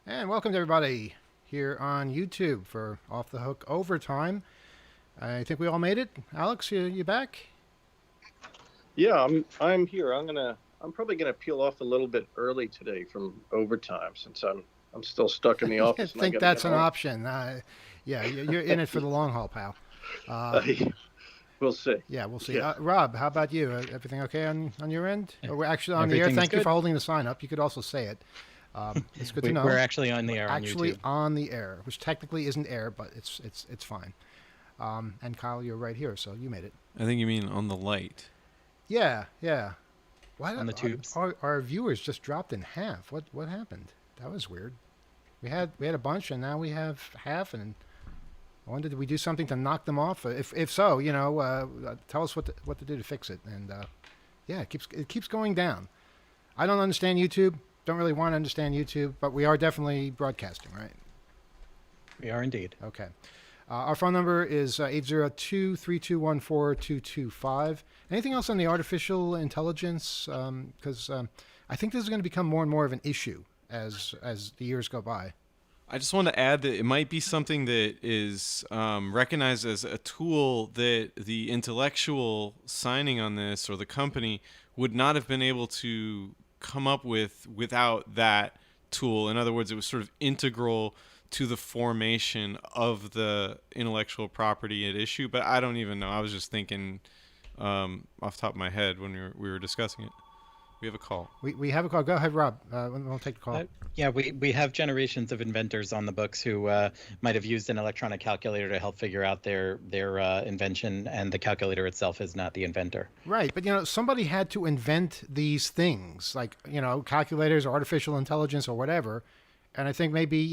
And welcome to everybody here on YouTube for Off the Hook Overtime. I think we all made it. Alex, you back? Yeah, I'm here. I'm probably gonna peel off a little bit early today from overtime since I'm still stuck in the I office and I think got to get that's an home. option. Yeah, you're in it for the long haul, pal. Uh, We'll see. yeah, we'll see. Yeah, Rob, how about you? Everything okay on your end? Oh, we're actually on the air. Everything is Thank you good. for holding the sign up. You could also say it. It's good to We're know. actually on the We're air on actually YouTube. on the air, which technically isn't air, but it's fine. And Kyle, you're right here, so you made it. I think you mean on the light. Yeah, yeah. Why On the tubes. our viewers just dropped in half? What happened? That was weird. We had a bunch, and now we have half. And I wonder, did we do something to knock them off? If so, tell us what to do to fix it. And yeah, it keeps going down. I don't understand YouTube. Don't really want to understand YouTube, but we are definitely broadcasting, right? We are indeed. Okay. Our phone number is 802-3214-225. Anything else on the artificial intelligence? Because I think this is going to become more and more of an issue as the years go by. I just want to add that it might be something that is recognized as a tool that the intellectual signing on this or the company would not have been able to come up with without that tool. In other words, it was sort of integral to the formation of the intellectual property at issue. But I don't even know. I was just thinking off the top of my head when we were discussing it. We have a call. We have a call. Go ahead, Rob. We'll take the call. Yeah, we have generations of inventors on the books who might have used an electronic calculator to help figure out their invention, and the calculator itself is not the inventor. Right, but somebody had to invent these things, like calculators or artificial intelligence or whatever. And I think maybe if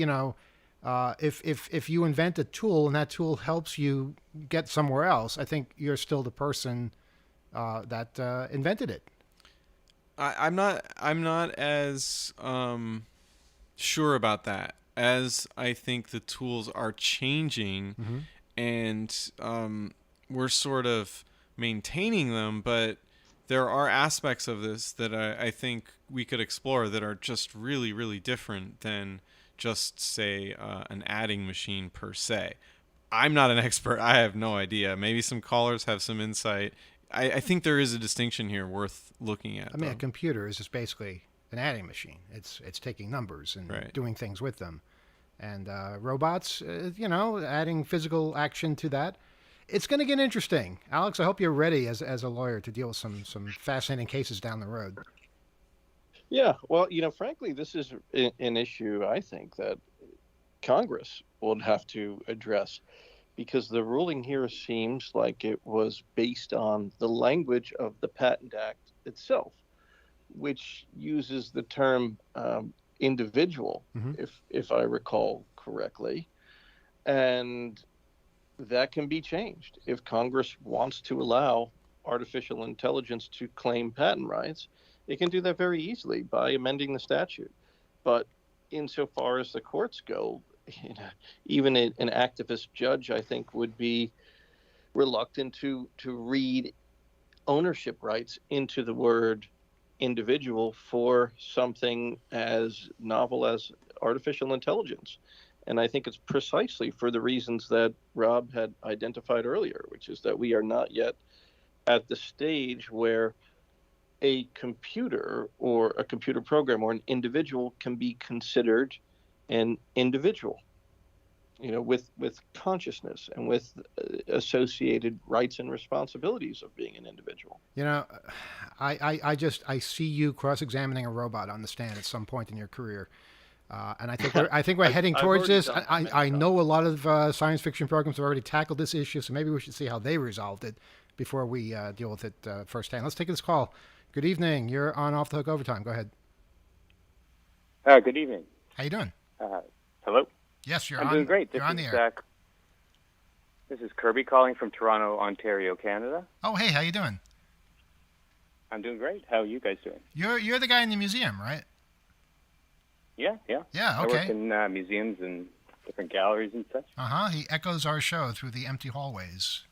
you invent a tool and that tool helps you get somewhere else, I think you're still the person that invented it. I'm not as sure about that, as I think the tools are changing, and we're sort of maintaining them, but there are aspects of this that I think we could explore that are just really, really different than just, say, an adding machine per se. I'm not an expert. I have no idea. Maybe some callers have some insight. I think there is a distinction here worth looking at. I mean, a computer is just basically an adding machine. It's taking numbers and Right. doing things with them. And robots, adding physical action to that. It's going to get interesting. Alex, I hope you're ready as a lawyer to deal with some fascinating cases down the road. yeah. Well, frankly, this is an issue I think that Congress would have to address because the ruling here seems like it was based on the language of the Patent Act itself, which uses the term individual, Mm-hmm. if I recall correctly, and that can be changed if Congress wants to allow artificial intelligence to claim patent rights. It can do that very easily by amending the statute. But insofar as the courts go, even an activist judge, I think, would be reluctant to read ownership rights into the word individual for something as novel as artificial intelligence. And I think it's precisely for the reasons that Rob had identified earlier, which is that we are not yet at the stage where a computer or a computer program or an individual can be considered an individual, with consciousness and with associated rights and responsibilities of being an individual. I see you cross-examining a robot on the stand at some point in your career. And I think we're heading I've towards already this. done that I many know a times. lot of science fiction programs have already tackled this issue, so maybe we should see how they resolved it before we deal with it firsthand. Let's take this call. Good evening. You're on Off the Hook Overtime. Go ahead. Good evening. How you doing? Hello. Yes, you're I'm on. doing great. You're on the air. This is Kirby calling from Toronto, Ontario, Canada. Oh, hey, how you doing? I'm doing great. How are you guys doing? You're the guy in the museum, right? Yeah. Yeah. I work Okay. in museums and different galleries and such. He echoes our show through the empty hallways.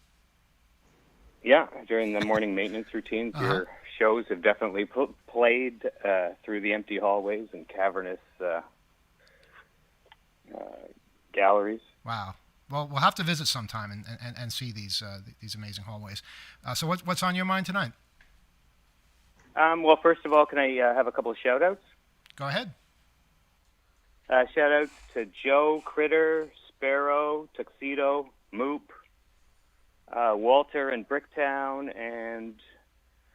Yeah, during the morning maintenance routines, your shows have definitely played through the empty hallways and cavernous galleries. Wow. Well, we'll have to visit sometime and see these amazing hallways. So what's on your mind tonight? Well, first of all, can I have a couple of shout-outs? Go ahead. Shout-outs to Joe, Critter, Sparrow, Tuxedo, Moop, Walter in Bricktown, and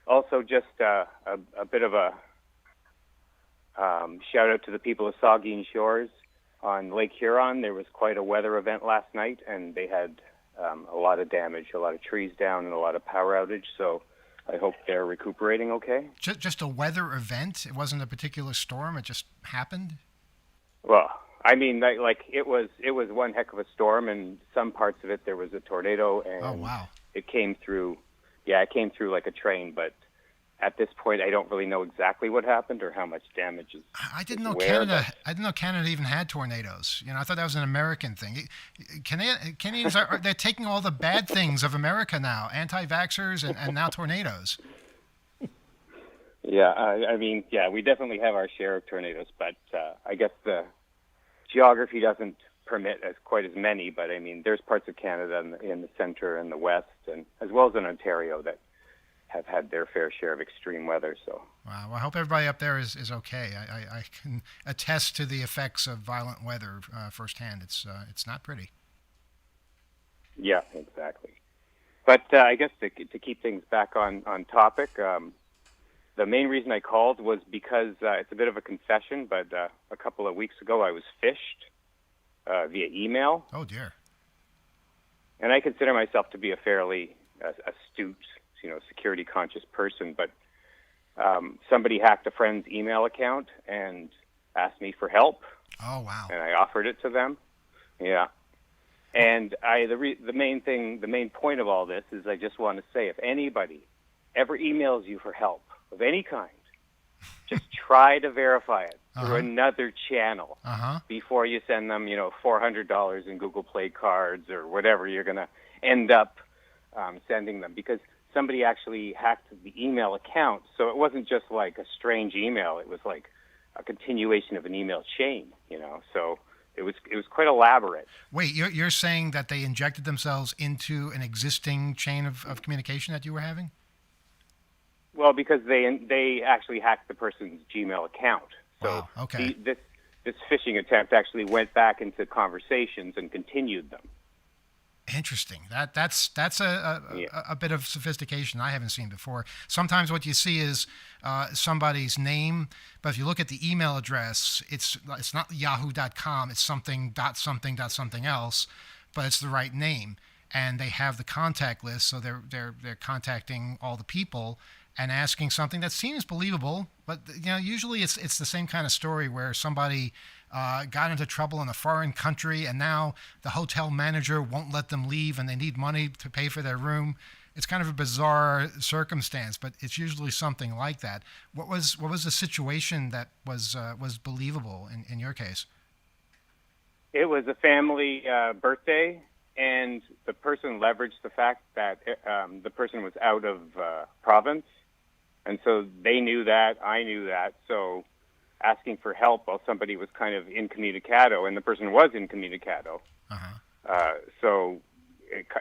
also just a bit of a shout-out to the people of Saugeen Shores on Lake Huron. There was quite a weather event last night, and they had a lot of damage, a lot of trees down, and a lot of power outage, so I hope they're recuperating okay. Just a weather event? It wasn't a particular storm? It just happened? Well, I mean, like it was one heck of a storm, and some parts of it there was a tornado, and Oh, wow. it came through. Yeah, it came through like a train, but at this point, I don't really know exactly what happened or how much damage is. I didn't know where, Canada. but- I didn't know Canada even had tornadoes. I thought that was an American thing. Canadians they're taking all the bad things of America now: anti-vaxxers and now tornadoes. Yeah, I mean, yeah, we definitely have our share of tornadoes, but I guess the geography doesn't permit quite as many. But I mean, there's parts of Canada in the center and the west, and as well as in Ontario that have had their fair share of extreme weather. So Wow. Well, I hope everybody up there is okay. I can attest to the effects of violent weather firsthand. It's not pretty. yeah, exactly. But I guess to keep things back on topic, the main reason I called was because it's a bit of a confession, but a couple of weeks ago I was phished via email, Oh dear. and I consider myself to be a fairly astute, security conscious person, but somebody hacked a friend's email account and asked me for help, Oh wow. and I offered it to them. Yeah. And the main point of all this is I just want to say, if anybody ever emails you for help of any kind, just try to verify it through another channel before you send them, $400 in Google Play cards or whatever you're going to end up sending them, because somebody actually hacked the email account. So it wasn't just like a strange email; it was like a continuation of an email chain. So it was quite elaborate. Wait, you're saying that they injected themselves into an existing chain of communication that you were having? Well, because they actually hacked the person's Gmail account. So Wow, okay. this phishing attempt actually went back into conversations and continued them. Interesting. That's a bit of sophistication I haven't seen before. Sometimes what you see is somebody's name, but if you look at the email address, it's not yahoo.com. It's something else, but it's the right name, and they have the contact list, so they're contacting all the people and asking something that seems believable, but usually it's the same kind of story where somebody got into trouble in a foreign country, and now the hotel manager won't let them leave, and they need money to pay for their room. It's kind of a bizarre circumstance, but it's usually something like that. What was the situation that was believable in your case? It was a family birthday, and the person leveraged the fact that the person was out of province, and so they knew that, I knew that, so asking for help while somebody was kind of incommunicado, and the person was incommunicado. So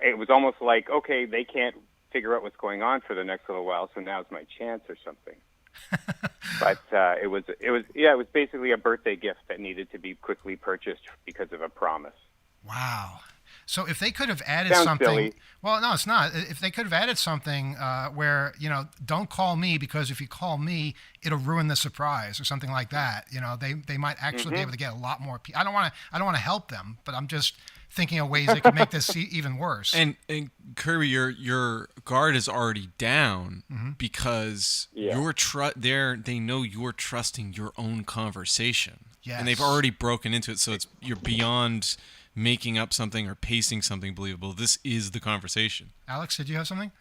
it was almost like, okay, they can't figure out what's going on for the next little while, so now's my chance or something. But it was basically a birthday gift that needed to be quickly purchased because of a promise. Wow. So if they could have added Sounds something, silly. well, no, it's not. If they could have added something where don't call me, because if you call me, it'll ruin the surprise or something like that. They might actually be able to get a lot more people. I don't want to help them, but I'm just thinking of ways they could make this even worse. And Kirby, your guard is already down because they know you're trusting your own conversation. Yes. And they've already broken into it, so you're beyond making up something or pasting something believable. This is the conversation. Alex, did you have something?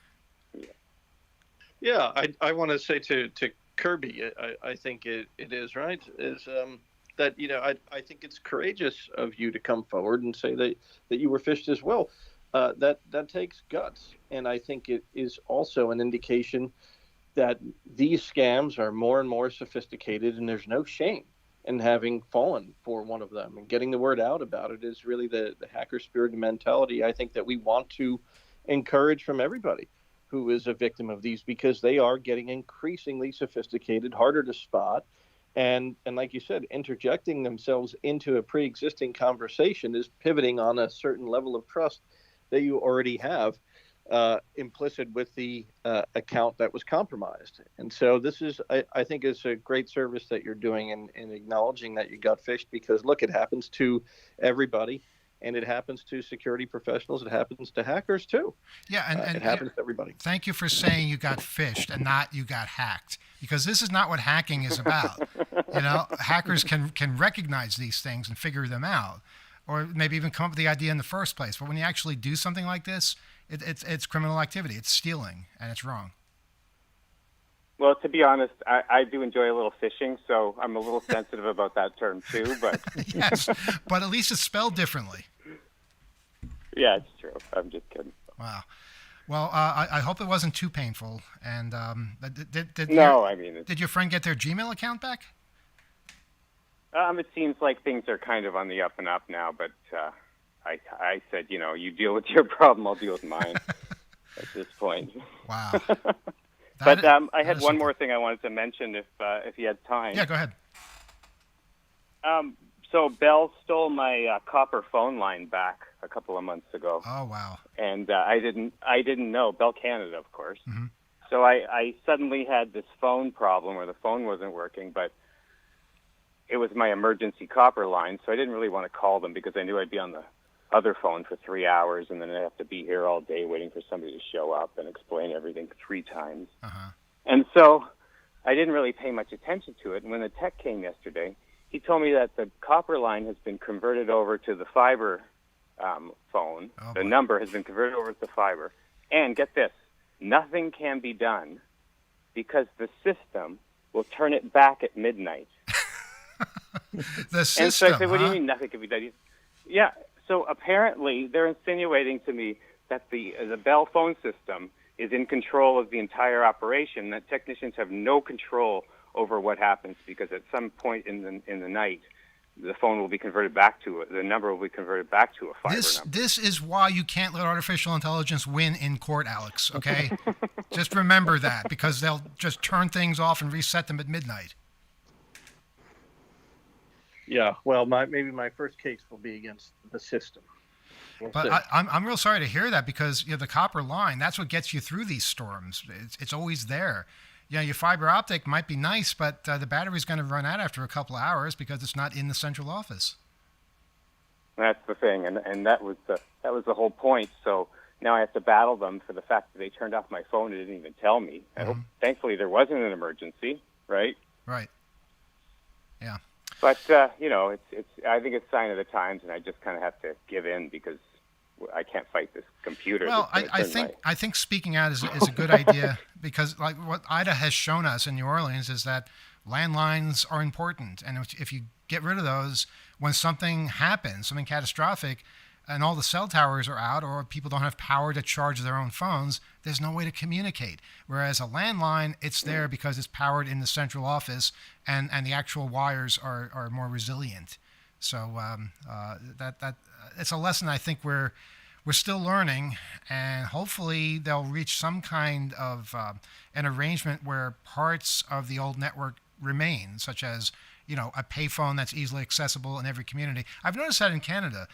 Yeah, I want to say to Kirby, I think it is right, is that I think it's courageous of you to come forward and say that you were phished as well. That takes guts, and I think it is also an indication that these scams are more and more sophisticated, and there's no shame and having fallen for one of them, and getting the word out about it is really the hacker spirit and mentality I think that we want to encourage from everybody who is a victim of these, because they are getting increasingly sophisticated, harder to spot. And like you said, interjecting themselves into a pre-existing conversation is pivoting on a certain level of trust that you already have implicit with the account that was compromised. And so this is, I think, is a great service that you're doing in acknowledging that you got phished, because look, it happens to everybody. And it happens to security professionals. It happens to hackers too. Yeah, and it happens to everybody. Thank you for saying you got phished and not you got hacked, because this is not what hacking is about. Hackers can recognize these things and figure them out, or maybe even come up with the idea in the first place. But when you actually do something like this, it's criminal activity. It's stealing, and it's wrong. Well, to be honest, I do enjoy a little fishing, so I'm a little sensitive about that term too. But Yes, but at least it's spelled differently. yeah, it's true. I'm just kidding. Wow. Well, I hope it wasn't too painful. And did your friend get their Gmail account back? It seems like things are kind of on the up and up now, but I said, you deal with your problem, I'll deal with mine at this point. Wow. But I had one more thing I wanted to mention if you had time. Yeah, go ahead. So Bell stole my copper phone line back a couple of months ago. Oh, wow. And I didn't know. Bell Canada, of course. Mm-hmm. So I suddenly had this phone problem where the phone wasn't working, but it was my emergency copper line, so I didn't really want to call them because I knew I'd be on the other phone for 3 hours, and then I'd have to be here all day waiting for somebody to show up and explain everything 3 times. Uh-huh. And so I didn't really pay much attention to it. And when the tech came yesterday, he told me that the copper line has been converted over to the fiber phone. Oh, the boy. number has been converted over to fiber. And get this, nothing can be done because the system will turn it back at midnight. The system, And so I said, what do you huh? mean nothing can be done? Yeah, so apparently they're insinuating to me that the Bell phone system is in control of the entire operation, that technicians have no control over what happens because at some point in the night, the phone will be converted back to the number will be converted back to a fiber number. This is why you can't let artificial intelligence win in court, Alex, okay? Just remember that, because they'll just turn things off and reset them at midnight. Yeah, well, maybe my first case will be against the system. We'll see. But I'm real sorry to hear that, because the copper line, that's what gets you through these storms. It's always there. Your fiber optic might be nice, but the battery's going to run out after a couple of hours because it's not in the central office. That's the thing, and that was the whole point. So now I have to battle them for the fact that they turned off my phone and didn't even tell me. I hope, thankfully, there wasn't an emergency, right? Right. Yeah. But it's I think it's a sign of the times, and I just kind of have to give in because I can't fight this computer. Well, I think speaking out is a good idea, because like what Ida has shown us in New Orleans is that landlines are important, and if you get rid of those when something happens, something catastrophic, and all the cell towers are out, or people don't have power to charge their own phones, there's no way to communicate. Whereas a landline, it's there because it's powered in the central office, and the actual wires are more resilient. So that it's a lesson I think we're still learning, and hopefully they'll reach some kind of an arrangement where parts of the old network remain, such as a payphone that's easily accessible in every community. I've noticed that in Canada.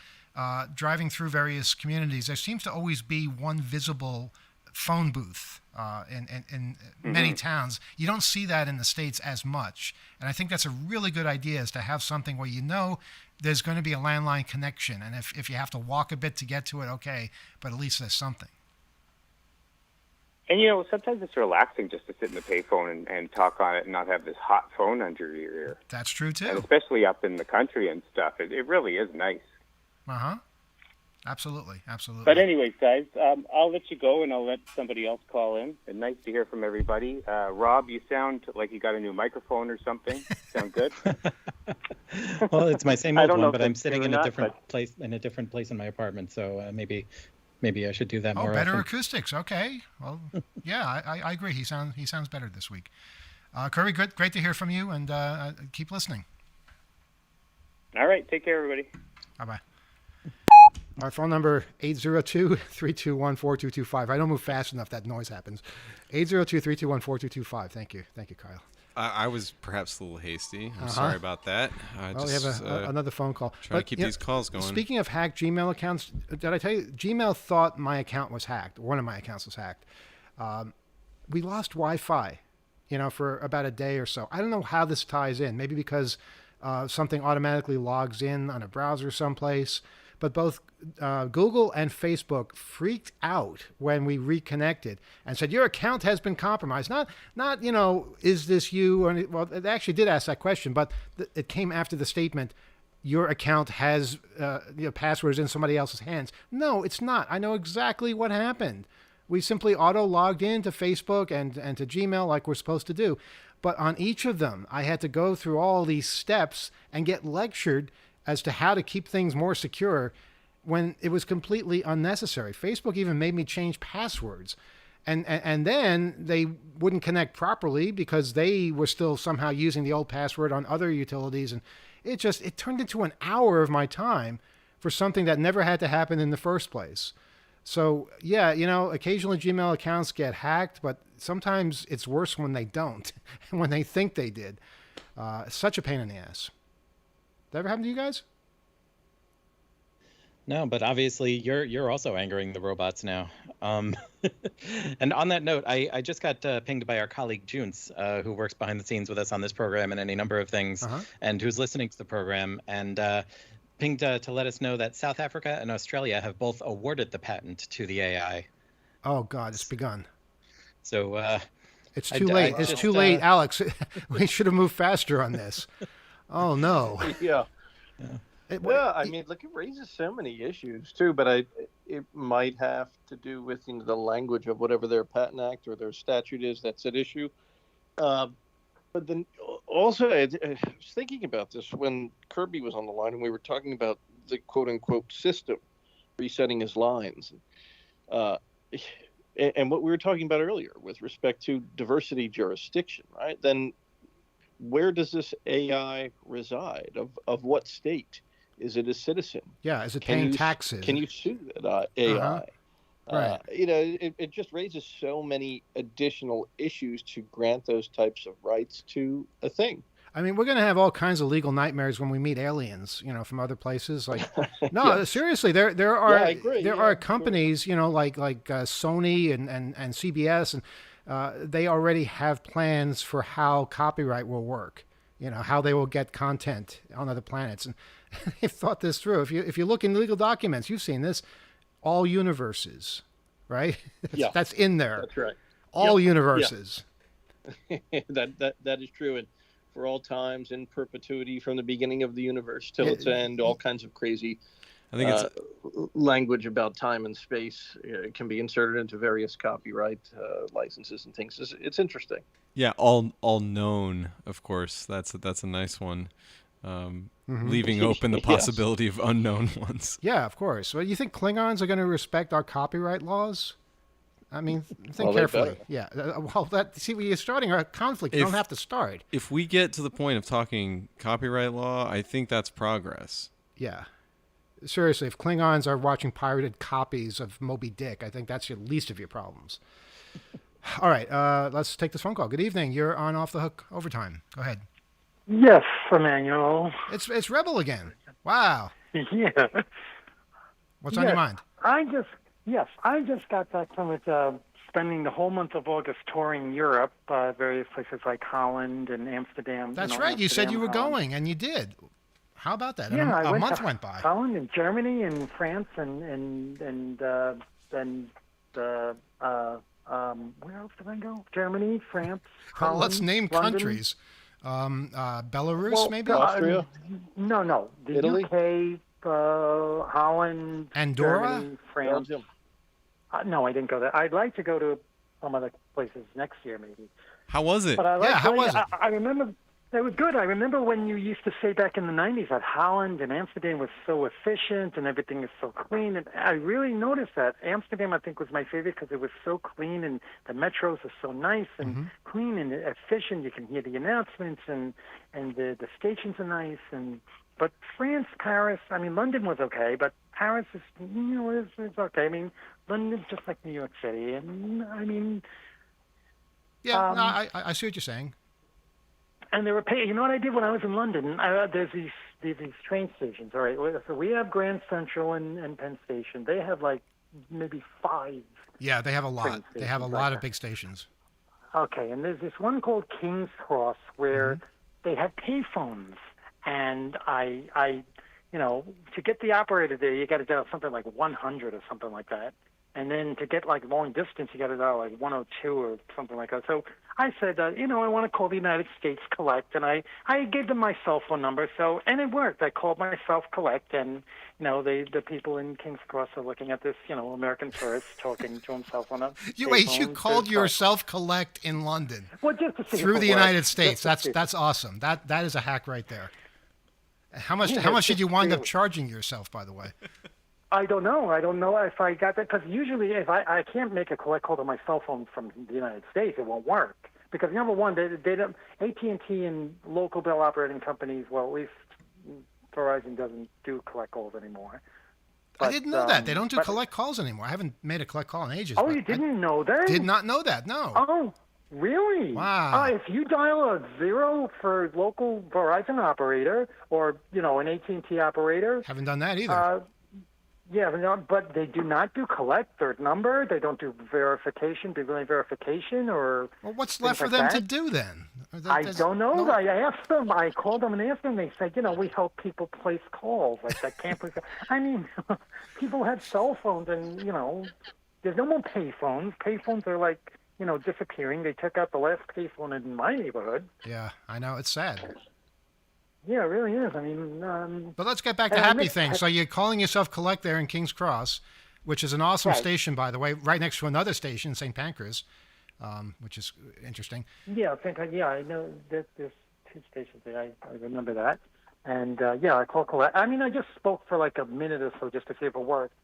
Driving through various communities, there seems to always be one visible phone booth in many towns. You don't see that in the States as much. And I think that's a really good idea, is to have something where there's going to be a landline connection. And if you have to walk a bit to get to it, okay, but at least there's something. And sometimes it's relaxing just to sit in the payphone and talk on it and not have this hot phone under your ear. That's true, too. And especially up in the country and stuff. It really is nice. Uh-huh. Absolutely. But anyways, guys, I'll let you go, and I'll let somebody else call in. And nice to hear from everybody. Rob, you sound like you got a new microphone or something. Sound good? Well, it's my same I old don't know one, if but I'm it's sitting true in or a not, different but- place in my apartment. So maybe I should do that Oh, more better often. acoustics. Okay. Well, yeah, I agree. He sounds better this week. Curry, great to hear from you, and keep listening. All right. Take care, everybody. Bye-bye. Our phone number, 802-321-4225. I don't move fast enough, that noise happens. 802-321-4225. Thank you. Thank you, Kyle. I was perhaps a little hasty. I'm sorry about that. Well, we have another phone call. Trying to keep these calls going. Speaking of hacked Gmail accounts, did I tell you, Gmail thought my account was hacked. One of my accounts was hacked. We lost Wi-Fi, for about a day or so. I don't know how this ties in. Maybe because something automatically logs in on a browser someplace. But both Google and Facebook freaked out when we reconnected and said, your account has been compromised. Not is this you? Well, it actually did ask that question, but it came after the statement, your account has passwords in somebody else's hands. No, it's not. I know exactly what happened. We simply auto-logged into Facebook and to Gmail like we're supposed to do. But on each of them, I had to go through all these steps and get lectured as to how to keep things more secure when it was completely unnecessary. Facebook even made me change passwords. And then they wouldn't connect properly because they were still somehow using the old password on other utilities. And it turned into an hour of my time for something that never had to happen in the first place. So, yeah, occasionally Gmail accounts get hacked, but sometimes it's worse when they don't, when they think they did. Such a pain in the ass. That ever happened to you guys? No, but obviously you're also angering the robots now. And on that note, I just got pinged by our colleague Junce, who works behind the scenes with us on this program and any number of things, and who's listening to the program, and pinged to let us know that South Africa and Australia have both awarded the patent to the AI. Oh, God, it's begun. So it's too late. It's too late, Alex. We should have moved faster on this. Oh, no. Yeah. Well, I mean, look, it raises so many issues too, but it might have to do with the language of whatever their patent act or their statute is that's at issue. But then also, I was thinking about this when Kirby was on the line and we were talking about the quote unquote system resetting his lines. And what we were talking about earlier with respect to diversity jurisdiction, right? Then where does this AI reside? Of what state? Is it a citizen? Yeah, is it paying taxes? Can you sue that AI? Right. It just raises so many additional issues to grant those types of rights to a thing. I mean, we're going to have all kinds of legal nightmares when we meet aliens, from other places. Like, no, yes. Seriously, there are I agree. There are companies, like Sony and CBS, and they already have plans for how copyright will work. How they will get content on other planets, and they've thought this through. If you look in legal documents, you've seen this. All universes, right? That's in there. That's right. All universes. Yeah. that is true, and for all times, in perpetuity, from the beginning of the universe till its end, all kinds of crazy. I think it's language about time and space can be inserted into various copyright licenses and things. It's interesting. Yeah, all known, of course. That's a nice one. Leaving open the possibility of unknown ones. Yeah, of course. Well, you think Klingons are going to respect our copyright laws? I mean, think carefully. Yeah. When you're starting a conflict, you don't have to start. If we get to the point of talking copyright law, I think that's progress. Yeah. Seriously, if Klingons are watching pirated copies of Moby Dick, I think that's the least of your problems. All right, let's take this phone call. Good evening. You're on Off the Hook Overtime. Go ahead. Yes, Emmanuel. It's Rebel again. Wow. Yeah. What's on your mind? I just got back from spending the whole month of August touring Europe, various places like Holland and Amsterdam. That's right. You said you were going, and you did. How about that? Yeah, a month went by. Holland and Germany and France and where else did I go? Germany, France, Holland, let's name London. Countries. Belarus, maybe? Austria? No. The Italy? UK, Holland, Andorra? Germany, France. Belgium. No, I didn't go there. I'd like to go to some other places next year, maybe. How was it? But how was it? I remember it was good. I remember when you used to say back in the 90s that Holland and Amsterdam was so efficient and everything is so clean. And I really noticed that. Amsterdam, I think, was my favorite because it was so clean and the metros are so nice and clean and efficient. You can hear the announcements and the stations are nice. And But France, Paris, I mean, London was okay, but Paris is, it's okay. I mean, London's just like New York City, and I mean, Yeah, no, I see what you're saying. and they were paying. You know what I did when I was in London? There's these train stations. All right, so we have Grand Central and Penn Station. They have like maybe 5. Yeah, they have a lot. Train They have a stations lot like of that. big stations. Okay, and there's this one called King's Cross where they have payphones, and I, to get the operator there, you got to dial something like 100 or something like that, and then to get like long distance, you got to dial like 102 or something like that. So I said, I want to call the United States Collect, and I gave them my cell phone number. So and it worked. I called myself Collect, and the people in King's Cross are looking at this, American tourist talking to himself on a. You payphone called to- yourself Collect in London Well, just to see if through it the worked. United Just States. to see. That's awesome. That is a hack right there. How much Yeah, how much did just you wind up really- charging yourself, by the way? I don't know. I don't know if I got that, because usually if I can't make a collect call to my cell phone from the United States, it won't work. Because number one, they don't, AT&T and local bill operating companies, well, at least Verizon doesn't do collect calls anymore. I But, didn't know that. They don't do but- collect calls anymore. I haven't made a collect call in ages. Oh, but you didn't know that? I did not know that, no. Oh, really? Wow. If you dial a 0 for local Verizon operator or, an AT&T operator, Haven't done that either. Yeah, but they do not do collect third number. They don't do verification, beginning verification, or Well, what's things left for like them to that. do then? I don't know. No- I asked them. I called them and asked them. They said, we help people place calls. Like that can't place. I mean, people had cell phones, and there's no more payphones. Payphones are like disappearing. They took out the last payphone in my neighborhood. Yeah, I know. It's sad. Yeah, it really is. I mean, But let's get back to And I happy missed- things. So you're calling yourself Collect there in King's Cross, which is an awesome Right. station, by the way, right next to another station, St. Pancras, which is interesting. yeah, I know that there's 2 stations there. I remember that. And I called collect. I mean, I just spoke for like a minute or so just to see if it worked.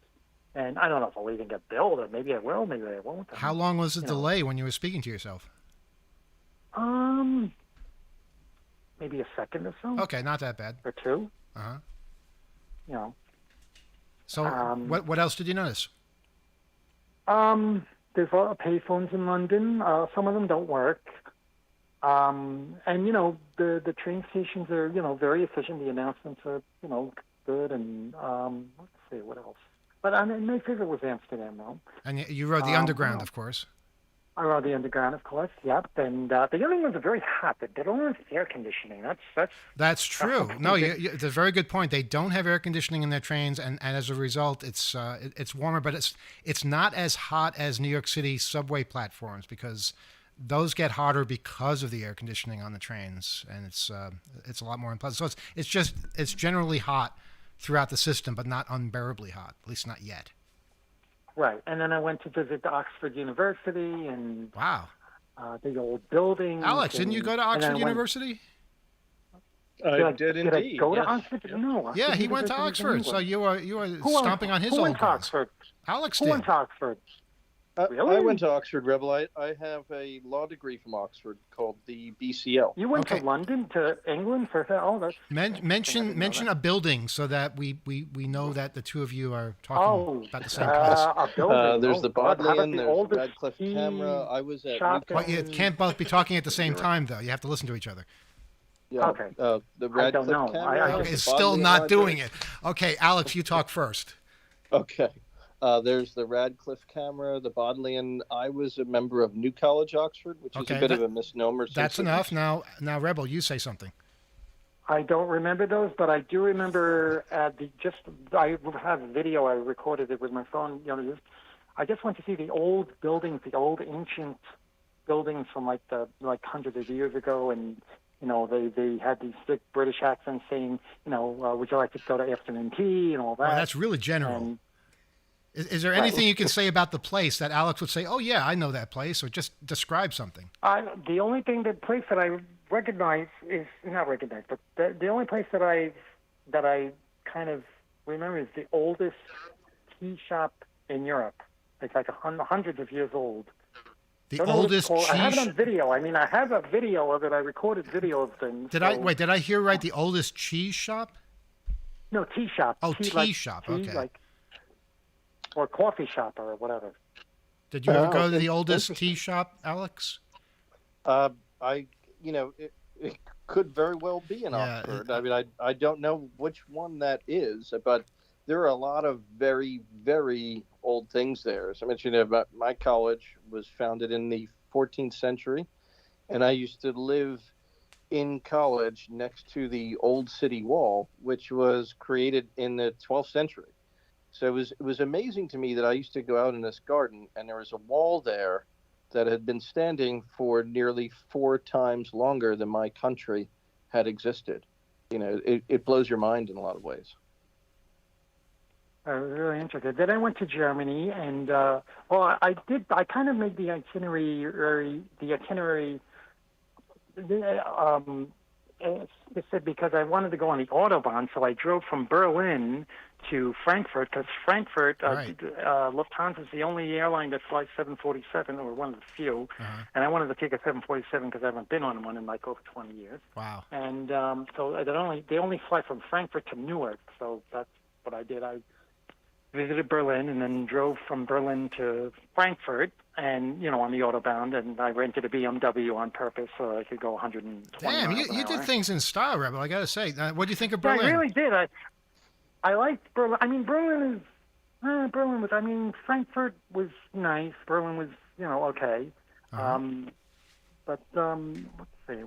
And I don't know if I'll even get billed, or maybe I will, maybe I won't. How long was the know. delay when you were speaking to yourself? Maybe a second or so, Okay, not that bad. or 2. Uh-huh. So Um, what else did you notice? There's a lot of payphones in London. Some of them don't work. And the train stations are very efficient. The announcements are good. And let's see what else. But my favorite was Amsterdam, though. And you rode the underground, wow. of course. I rode the underground, of course. Yep. And the other ones are very hot. They don't have air conditioning. That's true. No, it's a very good point. They don't have air conditioning in their trains, and as a result, it's warmer, but it's not as hot as New York City subway platforms, because those get hotter because of the air conditioning on the trains, and it's a lot more unpleasant. So it's generally hot throughout the system, but not unbearably hot, at least not yet. Right. And then I went to visit Oxford University and Wow. the old building. Alex, didn't you go to Oxford University? I did Did indeed. I go to yes. Oxford? No. Yeah, Oxford he went to University is in Oxford, so England. you were Who went- stomping on his who old went to grounds. Oxford? Alex Who did. went to Oxford? I Really? went to Oxford, Rebel. I have a law degree from Oxford called the BCL. You went Okay. to London, to England for that? Oh, that's Mention that. a building so that we know that the two of you are talking about the same place. a building. There's Oh, the God, how about Bodleian, the there's oldest Radcliffe tea Camera. I was at shop But you in- can't both be talking at the same time, though. You have to listen to each other. Yeah, Okay. the I don't Radcliffe know. Camera. I the Is still Bodleian not Library. doing it. Okay, Alex, you talk first. Okay. There's the Radcliffe Camera, the Bodleian. I was a member of New College, Oxford, which is Okay, a bit of a misnomer. That's since it enough. was- Now, Rebel, you say something. I don't remember those, but I do remember I have video. I recorded it with my phone. I just went to see the old buildings, the old ancient buildings from like hundreds of years ago, and they had these thick British accents saying, would you like to go to afternoon tea and all that. Well, that's really general. And Is there anything you can say about the place that Alex would say, oh, yeah, I know that place, or just describe something? the only place that I recognize is not recognize, but the only place that I kind of remember is the oldest tea shop in Europe. It's like hundreds of years old. The Don't know what oldest it's called. I have it cheese... on video. I mean, I have a video of it. I recorded video of things. Did I hear right? The oldest cheese shop? No, tea shop. Oh, tea, tea like, shop. Tea, Okay. like, or coffee shop or whatever. Did you ever go to the in- oldest interesting. tea shop, Alex? I, it could very well be in Yeah, Oxford. I mean, I don't know which one that is, but there are a lot of very, very old things there. As I mentioned, about my college was founded in the 14th century, and I used to live in college next to the old city wall, which was created in the 12th century. So it was amazing to me that I used to go out in this garden, and there was a wall there that had been standing for nearly 4 times longer than my country had existed. It blows your mind in a lot of ways. I was really interested. Then I went to Germany, and I did. I kind of made the itinerary. It said because I wanted to go on the autobahn, so I drove from Berlin to Frankfurt because Frankfurt, Right. Lufthansa is the only airline that flies 747, or one of the few. Uh-huh. And I wanted to take a 747 because I haven't been on one in like over 20 years. Wow. And so they only fly from Frankfurt to Newark, so that's what I did. I visited Berlin and then drove from Berlin to Frankfurt, and on the autobahn, and I rented a BMW on purpose so I could go 120 Damn, miles you an did hour. things in style, Rebel. I gotta say. What do you think of Yeah, Berlin? I really did. I liked Berlin. I mean, Berlin was. I mean, Frankfurt was nice. Berlin was, okay. Uh-huh. But let's see.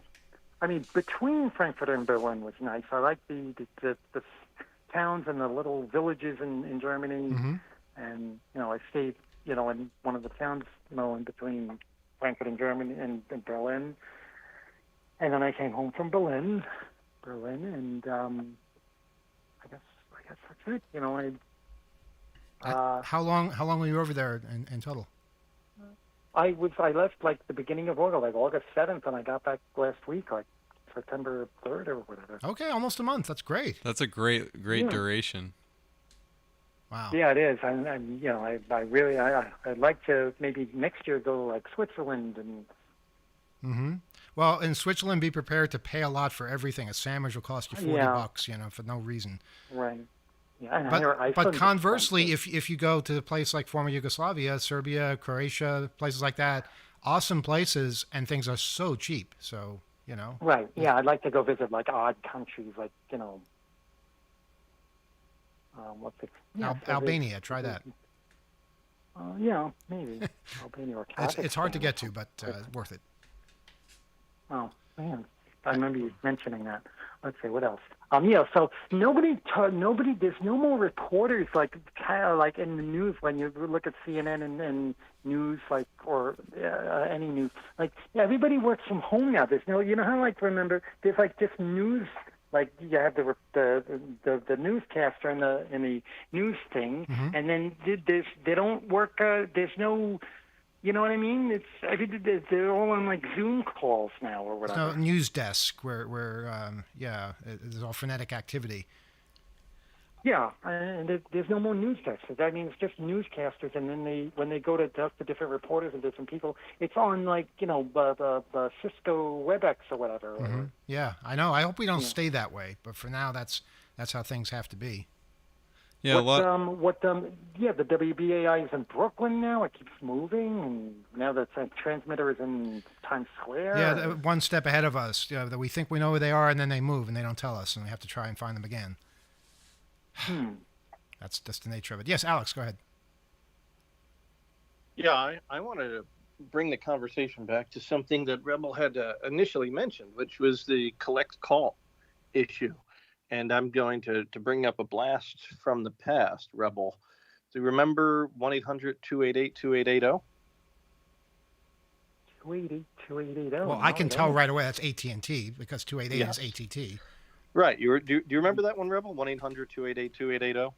I mean, between Frankfurt and Berlin was nice. I liked the towns and the little villages in Germany, Mm-hmm. and I stayed in one of the towns in between Frankfurt and Germany and Berlin, and then I came home from Berlin, and I guess that's it. How long were you over there in total? I left like the beginning of August, like August 7th, and I got back last week, like September 3rd or whatever. Okay, almost a month. That's great. That's a great Yeah. duration. Wow. Yeah, it is. I'd like to maybe next year go like Switzerland and. Mm-hmm. Well, in Switzerland, be prepared to pay a lot for everything. A sandwich will cost you $40, for no reason. Right. Yeah, But conversely, if you go to a place like former Yugoslavia, Serbia, Croatia, places like that, awesome places, and things are so cheap. So, Right. Yeah, I'd like to go visit like odd countries, like what's it? Yeah, Albania, try that. Yeah, maybe Albania or Kazakhstan. It's hard to get to, but worth it. Oh man, I remember you mentioning that. Let's see what else. So nobody. There's no more reporters like in the news when you look at CNN and news or any news. Like everybody works from home now. There's no. You know how remember there's just news. Like you have the newscaster in the news thing, Mm-hmm. and then they don't work. There's no. You know what I mean? They're all on like Zoom calls now or whatever. No news desk where there's all frenetic activity. Yeah, and there's no more news desks. So that means just newscasters, and then when they go to talk to different reporters and different people, it's on the Cisco WebEx or whatever. Mm-hmm. Yeah, I know. I hope we don't stay that way, but for now, that's how things have to be. Yeah, the WBAI is in Brooklyn now. It keeps moving, and now the transmitter is in Times Square. Yeah, one step ahead of us. That we think we know where they are, and then they move, and they don't tell us, and we have to try and find them again. That's the nature of it. Yes, Alex, go ahead. Yeah, I wanted to bring the conversation back to something that Rebel had initially mentioned, which was the collect call issue. And I'm going to bring up a blast from the past, Rebel. Do you remember 1-800-288-2880? 288-2880. Well, I can tell right away that's AT&T because 288 Yes. is ATT. Right. Do you remember that one, Rebel? 1-800-288-2880?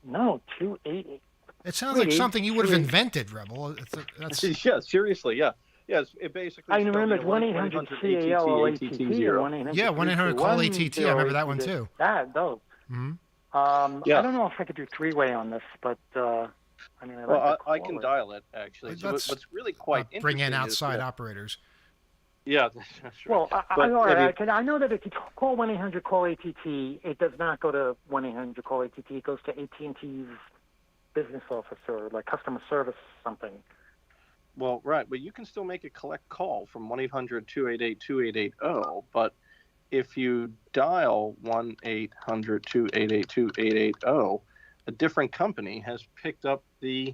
No, 288. It sounds like something you would have invented, Rebel. That's Yeah, seriously, yeah. Yes, it basically. I remember 1-800-CAL-ATT. Yeah, 1-800-CALL-ATT. I remember that one too. Those. Mm-hmm. Yeah. I don't know if I could do three-way on this, but I I can dial it actually. So what's really quite interesting bring in is outside that- operators. Yeah, that's right. Well, But, all I mean, right, I know that if you call 1-800-CALL-ATT, it does not go to 1-800-CALL-ATT. It goes to AT&T's business officer, like customer service something. well, right, but you can still make a collect call from 1-800-288-2880, but if you dial 1-800-288-2880, a different company has picked up the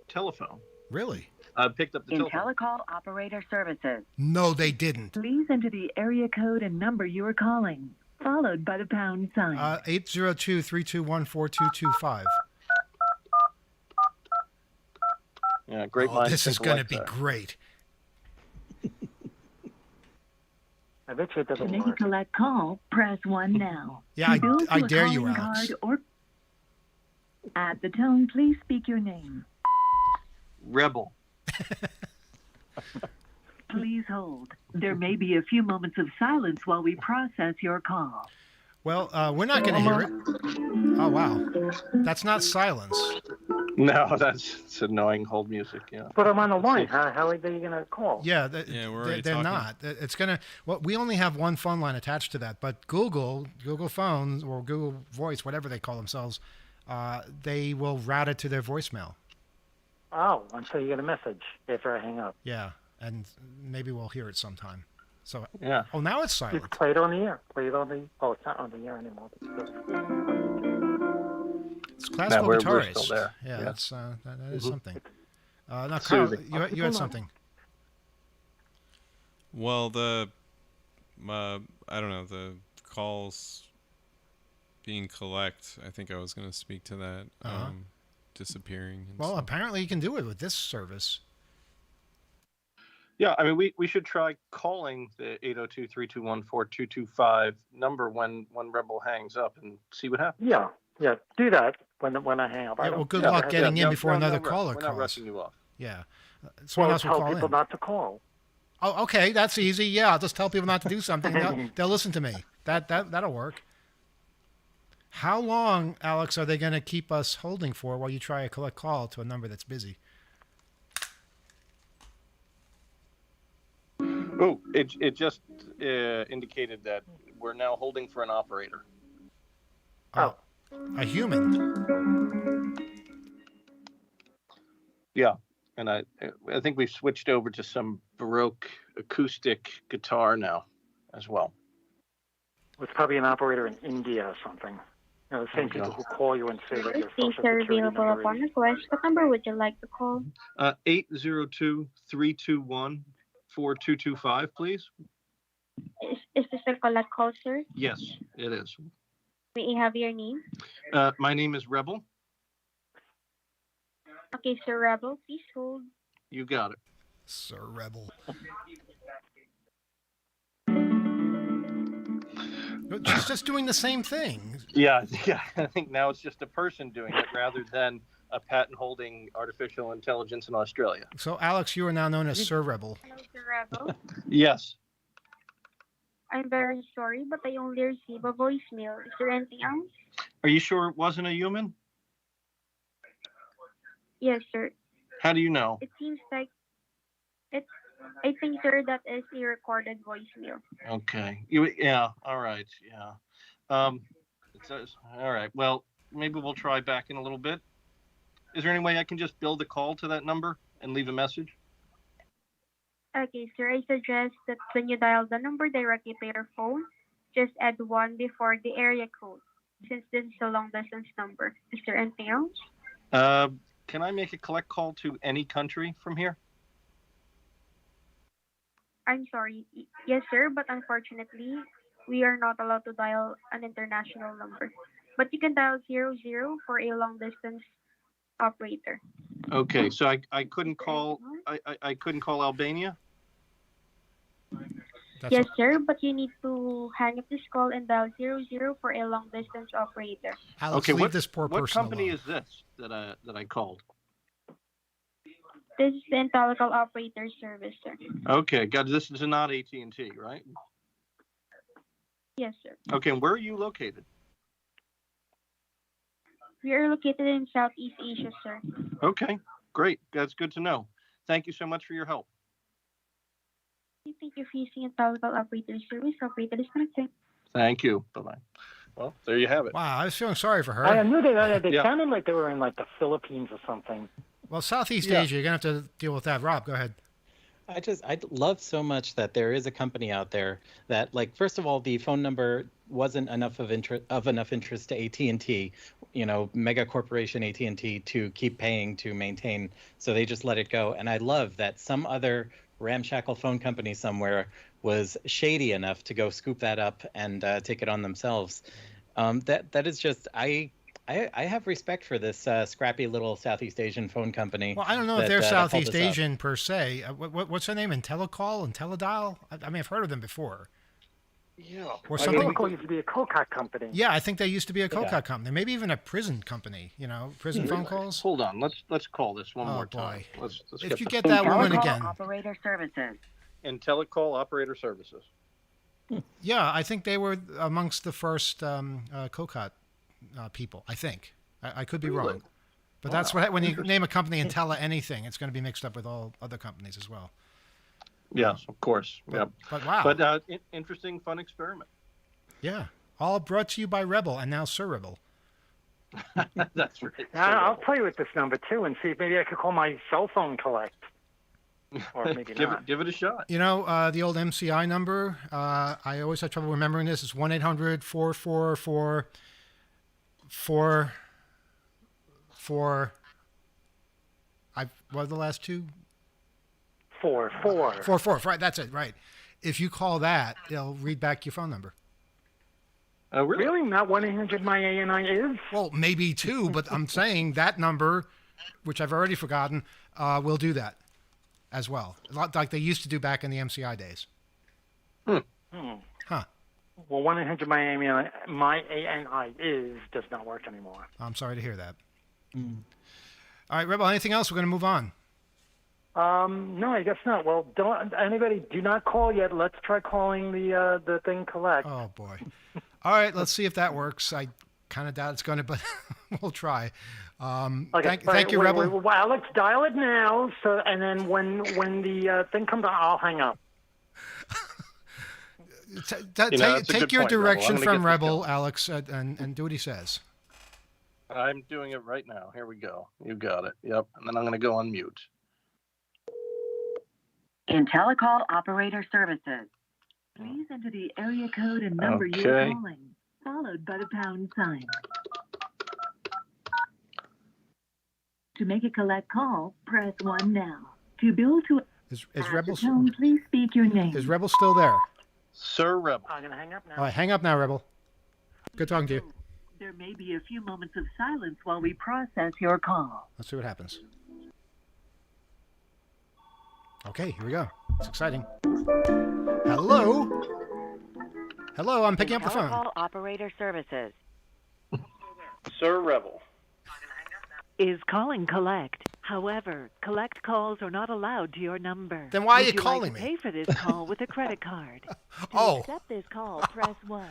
telephone. Really? Picked up the telephone. IntelliCall operator services. No, they didn't. Please enter the area code and number you are calling, followed by the pound sign. 802-321-4225. Yeah, great minds This is think going to alike be there. great. I bet you it To doesn't make a work. collect call, press 1 now. Yeah, To bill to I a dare you, calling Alex. card or at the tone, please speak your name. Rebel. Please hold. There may be a few moments of silence while we process your call. Well, we're not going to hear it. Oh, wow. That's not silence. No, it's annoying hold music. Yeah. But I'm on the line. How are they going to call? Yeah, Yeah, we're already they're talking. not. It's going to, well, we only have one phone line attached to that, but Google Phones or Google Voice, whatever they call themselves, they will route it to their voicemail. Oh, until you get a message after I hang up. Yeah, and maybe we'll hear it sometime. So, Yeah. oh, now it's Just silent. play it on the air. Play it on the. Oh, it's not on the air anymore. It's classical we're guitarist. still there. Yeah, Yeah. that's that is something. Now, Carl, Soothing. you had something. Well, I don't know, the calls being collect. I think I was going to speak to that. Disappearing. And Well, stuff. apparently you can do it with this service. Yeah, I mean, we should try calling the 802-321-4225 number when Rebel hangs up and see what happens. Yeah, do that when I hang up. Yeah, well, good Yeah, luck getting in no, before no, another no rush. caller We're calls. not rushing you off. Yeah. Someone else will tell call people in. not to call. Oh, okay, that's easy. Yeah, I'll just tell people not to do something. They'll listen to me. That'll work. How long, Alex, are they going to keep us holding for while you try a collect call to a number that's busy? Oh, it just indicated that we're now holding for an operator. Oh, a human. Yeah, and I think we've switched over to some Baroque acoustic guitar now, as well. It's probably an operator in India or something. You know, the same Okay. people who call you and say that your These social are security available number upon is. request. What number would you like to call? 802-321-4225, please. Is this a collect call, sir? Yes, it is. May I have your name? My name is Rebel. Okay, Sir Rebel, please hold. You got it. Sir Rebel. She's just doing the same thing. Yeah. I think now it's just a person doing it rather than a patent-holding artificial intelligence in Australia. So, Alex, you are now known as Sir Rebel. Hello, Sir Rebel. Yes. I'm very sorry, but I only received a voicemail. Is there anything else? Are you sure it wasn't a human? Yes, sir. How do you know? It seems like I think, sir, that is a recorded voicemail. Okay. Yeah. All right. Yeah. It says. All right. Well, maybe we'll try back in a little bit. Is there any way I can just build a call to that number and leave a message? Okay, sir. I suggest that when you dial the number directly to your phone, just add 1 before the area code, since this is a long distance number. Is there anything else? Can I make a collect call to any country from here? I'm sorry. Yes, sir, but unfortunately, we are not allowed to dial an international number. But you can dial 00 for a long distance operator. Okay, so I couldn't call I couldn't call Albania. That's Yes, sir, but you need to hang up this call and dial 00 for a long distance operator. Alex, Okay, leave this poor What person company alone. is this that I called? This is the IntelliCall operator service, sir. Okay, God, this is not AT&T, right? Yes, sir. Okay, and where are you located? We are located in Southeast Asia, sir. Okay, great. That's good to know. Thank you so much for your help. Thank you for using a telecall operator service. Operator disconnected. Thank you. Bye-bye. Well, there you have it. Wow, I was feeling sorry for her. I knew they Yeah. sounded like they were in like the Philippines or something. Well, Southeast Yeah. Asia, you're going to have to deal with that. Rob, go ahead. I love so much that there is a company out there that, like, first of all, the phone number wasn't enough of interest to AT&T, mega corporation AT&T, to keep paying to maintain. So they just let it go. And I love that some other ramshackle phone company somewhere was shady enough to go scoop that up and take it on themselves. That is just, I have respect for this scrappy little Southeast Asian phone company. Well, I don't know if they're that pulled Southeast this up. Asian per se. What's their name? IntelliCall and Teledial? I mean, I've heard of them before. Yeah. Or I something. think it used to be a Coca company. Yeah, I think they used to be a Coca Yeah. company. Maybe even a prison company, prison phone calls. Hold on. Let's call this one Oh, more time. boy. Let's If you the get phone that number. woman Telecall again. operator services. IntelliCall Operator Services. Yeah, I think they were amongst the first Coca people, I think. I could be Really? wrong. But that's Wow, what when you interesting. name a company Intella anything, it's going to be mixed up with all other companies as well. Yes, of course. But, Yep. but wow. But interesting, fun experiment. Yeah. All brought to you by Rebel and now Sir Rebel. That's right. I'll play with this number too and see if maybe I could call my cell phone collect. Or maybe give not. it give it a shot. The old MCI number, I always have trouble remembering this. It's 1-800-444-4... What are the last two? 4. 4. Right, that's it, right. If you call that, it'll read back your phone number. Oh, really? Really? Not 1-800-MY-ANI is? Well, maybe two, but I'm saying that number, which I've already forgotten, will do that as well. A lot like they used to do back in the MCI days. Huh. Well, 1-800-MY-ANI is does not work anymore. I'm sorry to hear that. All right, Rebel, anything else? We're going to move on. No, I guess not. Well, do not call yet. Let's try calling the thing collect. Oh, boy. All right, let's see if that works. I kind of doubt it's going to, but we'll try. Thank you, Rebel. Wait, Alex, dial it now. So, and then when the thing comes on, I'll hang up. Take your point, Rebel. direction I'm gonna from get this Rebel, going. Alex, and do what he says. I'm doing it right now. Here we go. You got it. Yep. And then I'm going to go on mute. IntelliCall operator services. Please enter the area code and number you are Okay. calling, followed by the pound sign. To make a collect call, press 1 now. To bill to Is at Rebel the tone, please speak your name. is Rebel still there? Sir Rebel. I'm gonna hang up now. All right, hang up now, Rebel. Good talking to you. There may be a few moments of silence while we process your call. Let's see what happens. Okay, here we go. It's exciting. Hello? Hello, I'm picking up the phone. IntelliCall operator services. Sir Rebel. Is calling collect. However, collect calls are not allowed to your number. Then why are Would you like calling to me? Pay for this call with a credit card. To Oh. accept this call, press 1.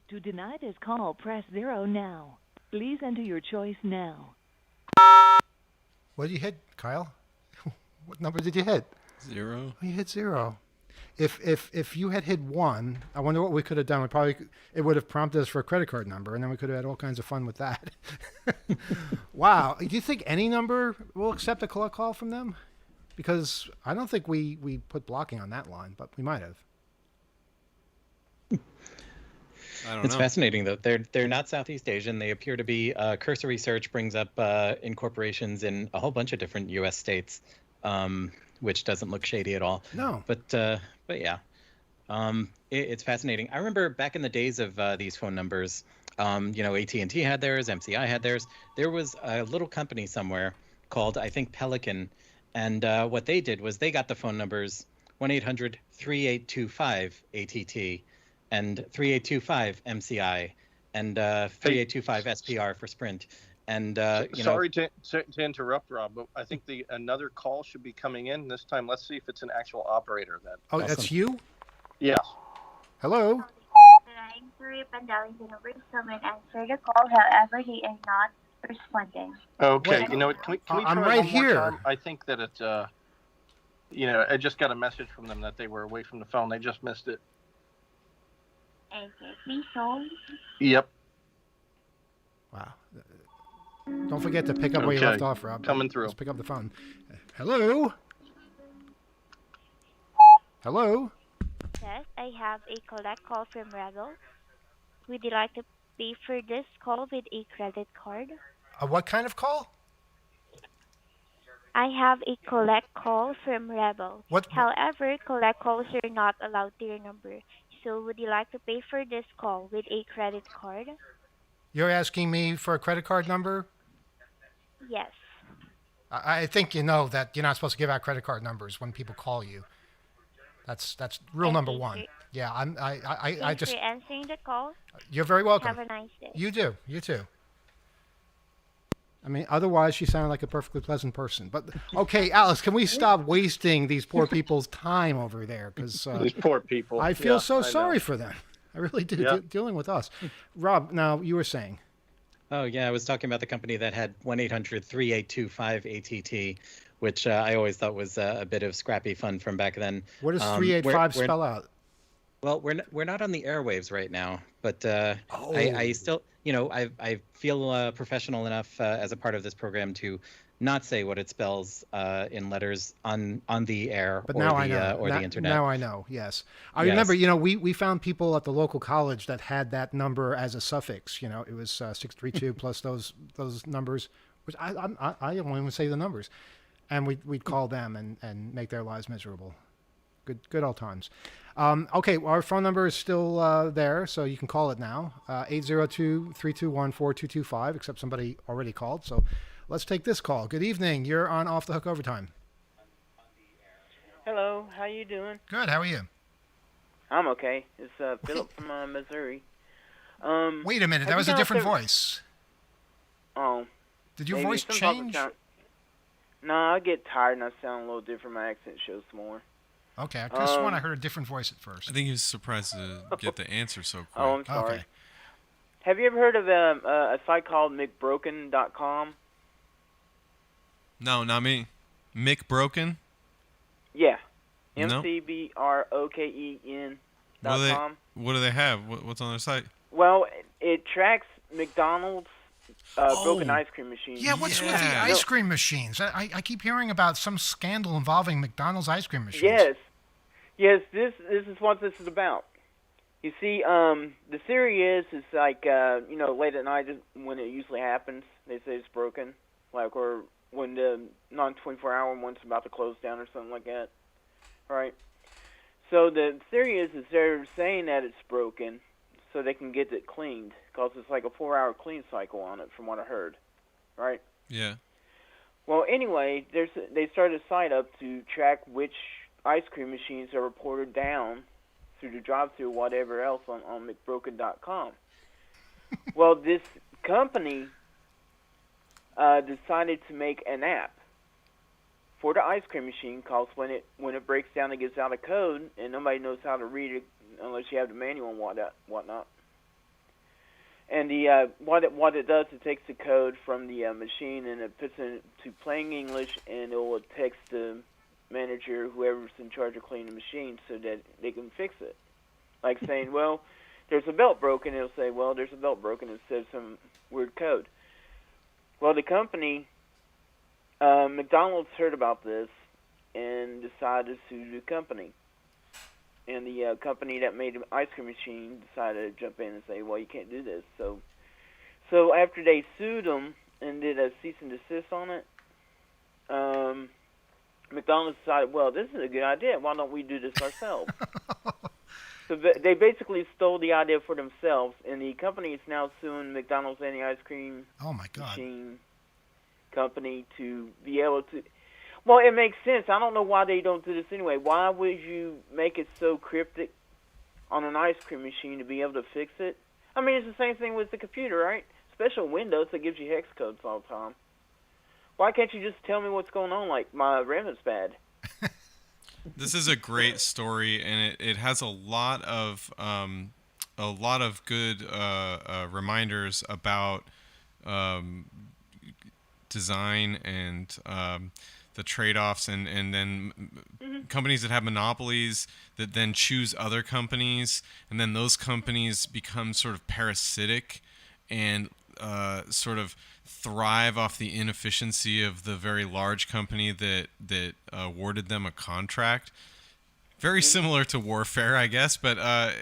To deny this call, press 0 now. Please enter your choice now. What did you hit, Kyle? What number did you hit? 0. Oh, you hit 0. If you had hit 1, I wonder what we could have done. It would have prompted us for a credit card number, and then we could have had all kinds of fun with that. Wow. Do you think any number will accept a collect call from them? Because I don't think we put blocking on that line, but we might have. I don't It's know. fascinating though. They're not Southeast Asian. They appear to be. Cursory search brings up incorporations in a whole bunch of different U.S. states, which doesn't look shady at all. No. But yeah, it's fascinating. I remember back in the days of these phone numbers. AT&T had theirs, MCI had theirs. There was a little company somewhere called, I think, Pelican, and what they did was they got the phone numbers 1-800-3825-ATT and 3825 MCI and 3825 SPR for Sprint. And Sorry to interrupt, Rob, but I think another call should be coming in this time. Let's see if it's an actual operator then. Oh, Awesome. that's you? Yes. Hello? I'm sorry, but dialing the number someone answer the call. However, he is not responding. Okay. Wait, You know what? Can we I'm try right one more here. time? I think that it. I just got a message from them that they were away from the phone. They just missed it. Okay, please hold. Yep. Wow. Don't forget to pick up where you left off, Rob. Coming through. Let's pick up the phone. Hello? Hello? Yes, I have a collect call from Rebel. Would you like to pay for this call with a credit card? What kind of call? I have a collect call from Rebel. What? However, collect calls are not allowed to your number. So would you like to pay for this call with a credit card? You're asking me for a credit card number? Yes. I think you know that you're not supposed to give out credit card numbers when people call you. That's rule number one. Yeah, I just. Thanks for answering the call. You're very welcome. Have a nice day. You do. You too. I mean, otherwise she sounded like a perfectly pleasant person. But okay, Alice, can we stop wasting these poor people's time over there? Because these poor people. I feel I sorry know. for them. I really do. Yeah. Dealing with us. Rob, now you were saying. Oh, yeah, I was talking about the company that had 1-800-3825-ATT, which I always thought was a bit of scrappy fun from back then. What does 385 we're- spell out? Well, we're not on the airwaves right now, but I still, I feel professional enough as a part of this program to not say what it spells in letters on the air But or now the I know. or the internet. Now I know. Yes, I Yes. remember. We found people at the local college that had that number as a suffix. It was 632 plus those numbers, which I don't even say the numbers, and we'd call them and make their lives miserable. Good old times. Okay, well, our phone number is still there, so you can call it now. 802-321-4225, except somebody already called. So let's take this call. Good evening. You're on Off the Hook Overtime. Hello, how you doing? Good. How are you? I'm okay. It's Philip from Missouri. Wait a minute. have That you was a guys different ever- voice. Oh. Did your maybe voice some public change? No, I get tired and I sound a little different. My accent shows more. Okay, I could have sworn I heard a different voice at first. I think he was surprised to get the answer so quick. Oh, I'm sorry. Okay. Have you ever heard of a site called McBroken.com? No, not me. Mick Broken? Yeah. No. MCBROKEN.com. What do they have? What's on their site? Well, it tracks McDonald's broken ice cream machines. Yeah, what's with the ice cream machines? I keep hearing about some scandal involving McDonald's ice cream machines. Yes, this is what this is about. You see, the theory is like, late at night when it usually happens, they say it's broken, or when the non-24-hour one's about to close down or something like that, right? So the theory is they're saying that it's broken so they can get it cleaned, because it's like a 4-hour clean cycle on it, from what I heard, right? Yeah. Well, anyway, they started a site up to track which ice cream machines are reported down through the drive-thru, whatever else on McBroken.com. Well, this company decided to make an app for the ice cream machine, because when it breaks down, it gives out a code, and nobody knows how to read it unless you have the manual and whatnot. And what it does, it takes the code from the machine and it puts it into plain English, and it will text the manager, whoever's in charge of cleaning the machine, so that they can fix it. Like saying, well, there's a belt broken, it'll say, well, there's a belt broken, instead of some weird code. Well, the company, McDonald's, heard about this and decided to sue the company. And the company that made the ice cream machine decided to jump in and say, well, you can't do this. So after they sued them and did a cease and desist on it, McDonald's decided, well, this is a good idea. Why don't we do this ourselves? So they basically stole the idea for themselves, and the company is now suing McDonald's any ice cream machine company to be able to. Well, it makes sense. I don't know why they don't do this anyway. Why would you make it so cryptic on an ice cream machine to be able to fix it? I mean, it's the same thing with the computer, right? Especially Windows that gives you hex codes all the time. Why can't you just tell me what's going on, like my RAM is bad? This is a great story, and it has a lot of good reminders about design and trade-offs, and then companies that have monopolies that then choose other companies, and then those companies become sort of parasitic and sort of thrive off the inefficiency of the very large company that awarded them a contract. Very similar to warfare, I guess, but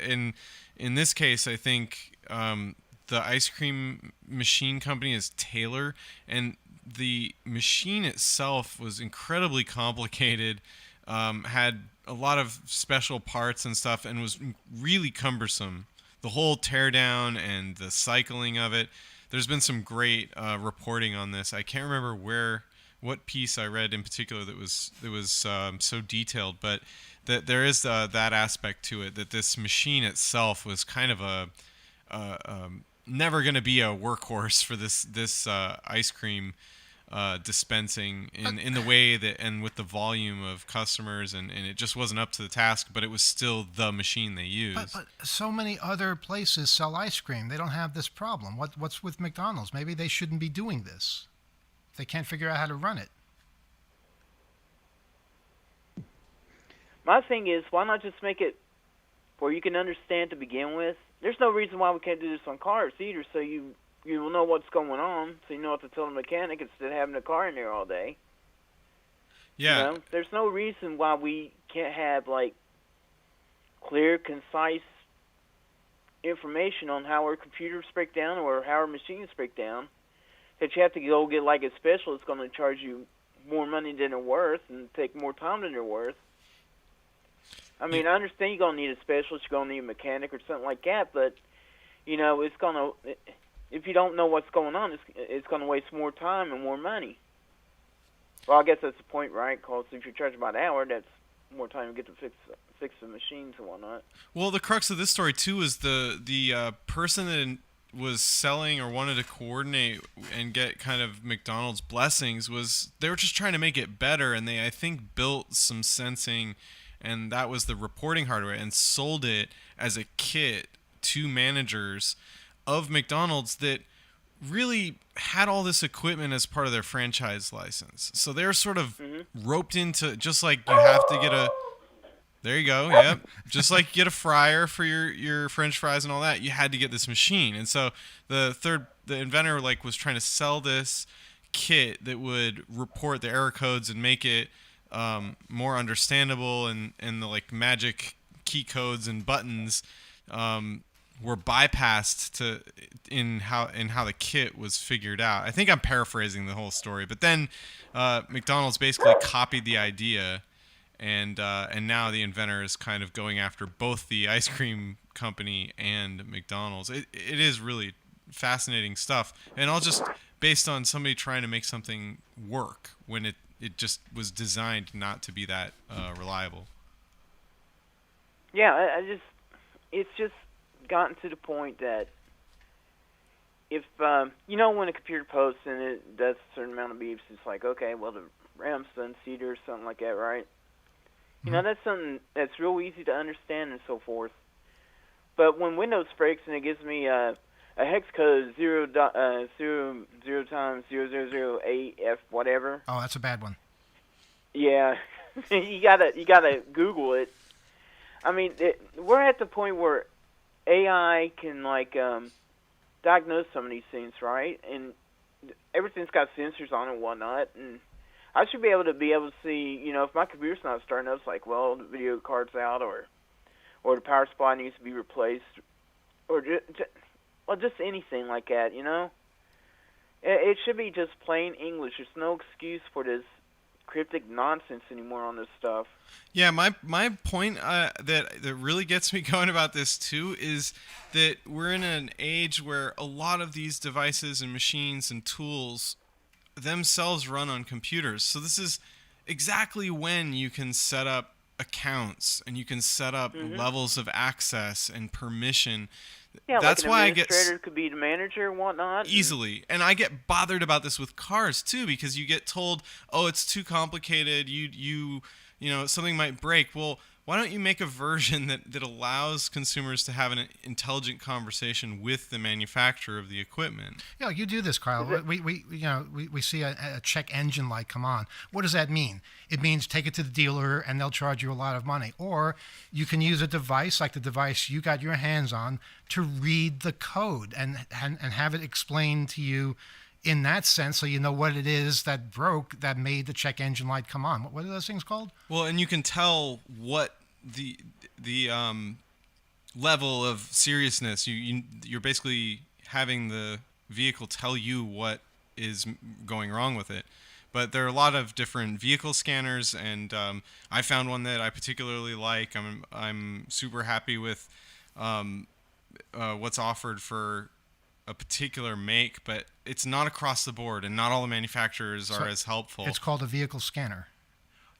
in this case, I think the ice cream machine company is Taylor, and the machine itself was incredibly complicated, had a lot of special parts and stuff, and was really cumbersome. The whole teardown and the cycling of it. There's been some great reporting on this. I can't remember what piece I read in particular that was so detailed, but that there is that aspect to it, that this machine itself was kind of a never going to be a workhorse for this ice cream dispensing in the way that, and with the volume of customers, and it just wasn't up to the task, but it was still the machine they used. But so many other places sell ice cream. They don't have this problem. What's with McDonald's? Maybe they shouldn't be doing this. They can't figure out how to run it. My thing is, why not just make it where you can understand to begin with? There's no reason why we can't do this on cars either, so you will know what's going on, so you know what to tell the mechanic instead of having a car in there all day. Yeah. You know, there's no reason why we can't have, like, clear, concise information on how our computers break down or how our machines break down, that you have to go get, like, a specialist that's going to charge you more money than they're worth and take more time than they're worth. I mean, I understand you're going to need a specialist, you're going to need a mechanic or something like that, but, you know, it's going to, if you don't know what's going on, it's going to waste more time and more money. Well, I guess that's the point, right? Because if you're charging by the hour, that's more time to get to fix the machines and whatnot. Well, the crux of this story, too, is the person that was selling or wanted to coordinate and get kind of McDonald's blessings was, they were just trying to make it better, and they, I think, built some sensing, and that was the reporting hardware, and sold it as a kit to managers of McDonald's that really had all this equipment as part of their franchise license. So they're sort of roped into, just like you have to get a, there you go, yep. Just like you get a fryer for your French fries and all that, you had to get this machine. And so the inventor was trying to sell this kit that would report the error codes and make it more understandable, and the magic key codes and buttons were bypassed in how the kit was figured out. I think I'm paraphrasing the whole story, but then McDonald's basically copied the idea, and now the inventor is kind of going after both the ice cream company and McDonald's. It is really fascinating stuff, and all just based on somebody trying to make something work when it just was designed not to be that reliable. Yeah, it's just gotten to the point that if, you know, when a computer posts and it does a certain amount of beeps, it's like, okay, well, the RAM's done cedar or something like that, right? You know, that's something that's real easy to understand and so forth. But when Windows breaks and it gives me a hex code 0 times 0008F whatever. Oh, that's a bad one. Yeah, you gotta Google it. I mean, we're at the point where AI can diagnose some of these things, right? And everything's got sensors on it and whatnot. And I should be able to see, you know, if my computer's not starting up, it's like, well, the video card's out, or the power supply needs to be replaced, or just anything like that, you know? It should be just plain English. There's no excuse for this cryptic nonsense anymore on this stuff. Yeah, my point that really gets me going about this too is that we're in an age where a lot of these devices and machines and tools themselves run on computers. So this is exactly when you can set up accounts and you can set up levels of access and permission. Yeah, that's like an why administrator could be the manager and whatnot. Easily. And I get bothered about this with cars too, because you get told, oh, it's too complicated, you know, something might break. Well, why don't you make a version that allows consumers to have an intelligent conversation with the manufacturer of the equipment? Yeah, you do this, Kyle. We see a check engine light come on. What does that mean? It means take it to the dealer and they'll charge you a lot of money. Or you can use a device like the device you got your hands on to read the code and have it explained to you in that sense, so you know what it is that broke that made the check engine light come on. What are those things called? Well, and you can tell what the level of seriousness. You're basically having the vehicle tell you what is going wrong with it. But there are a lot of different vehicle scanners, and I found one that I particularly like. I'm super happy with what's offered for a particular make, but it's not across the board, and not all the manufacturers are as helpful. It's called a vehicle scanner.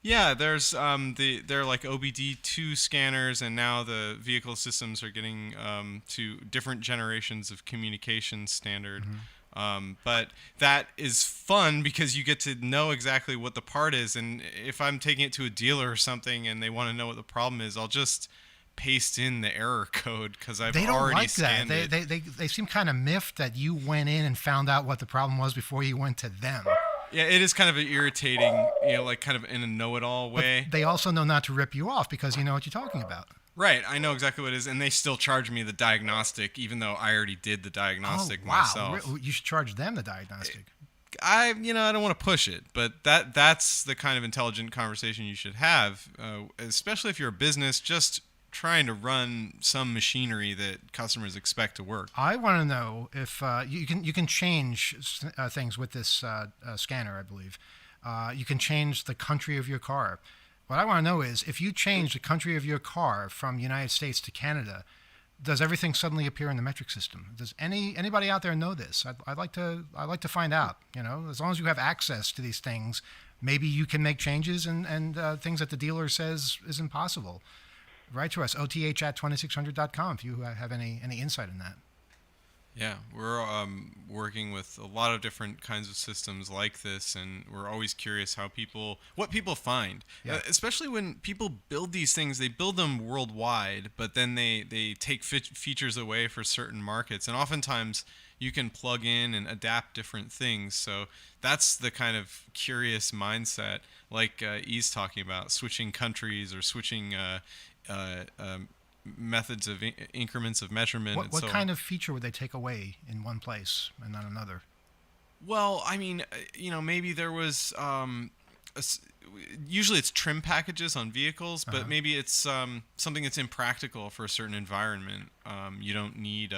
Yeah, there's they're like OBD2 scanners, and now the vehicle systems are getting to different generations of communication standard. But that is fun because you get to know exactly what the part is, and if I'm taking it to a dealer or something and they want to know what the problem is, I'll just paste in the error code because I've already scanned it. They seem kind of miffed that you went in and found out what the problem was before you went to them. Yeah, it is kind of irritating, like kind of in a know-it-all way. But they also know not to rip you off because you know what you're talking about. Right, I know exactly what it is, and they still charge me the diagnostic, even though I already did the diagnostic myself. You should charge them the diagnostic. I don't want to push it, but that's the kind of intelligent conversation you should have, especially if you're a business just trying to run some machinery that customers expect to work. I want to know if you can change things with this scanner, I believe. You can change the country of your car. What I want to know is if you change the country of your car from United States to Canada, does everything suddenly appear in the metric system? Does anybody out there know this? I'd like to find out. As long as you have access to these things, maybe you can make changes and things that the dealer says is impossible. Write to us, oth@2600.com, if you have any insight in that. Yeah, we're working with a lot of different kinds of systems like this, and we're always curious what people find. Yeah. Especially when people build these things, they build them worldwide, but then they take features away for certain markets, and oftentimes you can plug in and adapt different things. So that's the kind of curious mindset, like E's talking about, switching countries or switching methods of increments of measurement. What kind of feature would they take away in one place and not another? Well, I mean, maybe there was usually it's trim packages on vehicles, but maybe it's something that's impractical for a certain environment. You don't need